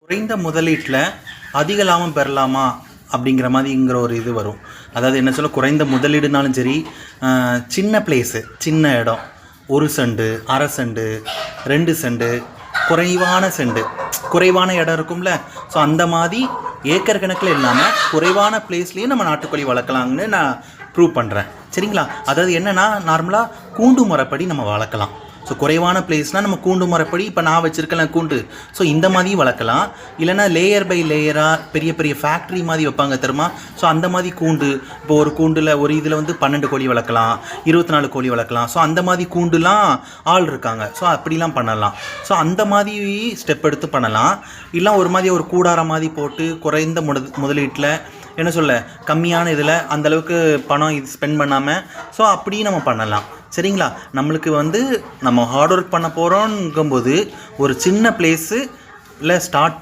குறைந்த முதலீட்டில் அதிக லாபம் பெறலாமா அப்படிங்கிற மாதிரிங்கிற ஒரு இது வரும். அதாவது என்ன சொல்ல, குறைந்த முதலீடுனாலும் சரி, சின்ன பிளேஸு, சின்ன இடம், 1 செண்டு, அரை செண்டு, 2 செண்டு, குறைவான இடம் இருக்கும்ல. ஸோ அந்த மாதிரி ஏக்கர் கணக்கில் இல்லாமல் குறைவான பிளேஸ்லேயும் நம்ம நாட்டுக்கோழி வளர்க்கலாங்கன்னு நான் ப்ரூவ் பண்ணுறேன். சரிங்களா? அதாவது என்னென்னா, நார்மலாக கூண்டு முறைப்படி நம்ம வளர்க்கலாம். ஸோ குறைவான பிளேஸ்னால் நம்ம கூண்டு முறைப்படி, இப்போ நான் வச்சுருக்கலாம் கூண்டு, ஸோ இந்த மாதிரியும் வளர்க்கலாம். இல்லைனா லேயர் பை லேயராக பெரிய பெரிய ஃபேக்ட்ரி மாதிரி வைப்பாங்க தெரியுமா? ஸோ அந்த மாதிரி கூண்டு, இப்போ ஒரு கூண்டில் ஒரு இதில் வந்து 12 கோழி வளர்க்கலாம், 24 கோழி வளர்க்கலாம். ஸோ அந்த மாதிரி கூண்டுலாம் ஆள் இருக்காங்க. ஸோ அப்படிலாம் பண்ணலாம். ஸோ அந்த மாதிரி ஸ்டெப் எடுத்து பண்ணலாம். இல்லை ஒரு மாதிரி ஒரு கூடார மாதிரி போட்டு குறைந்த முதலீட்டில் என்ன சொல்ல, கம்மியான இதில் அந்தளவுக்கு பணம் இது ஸ்பெண்ட் பண்ணாமல், ஸோ அப்படியும் நம்ம பண்ணலாம். சரிங்களா? நம்மளுக்கு வந்து நம்ம ஹார்ட் ஒர்க் பண்ண போகிறோங்கும்போது ஒரு சின்ன பிளேஸில் ஸ்டார்ட் பண்ணி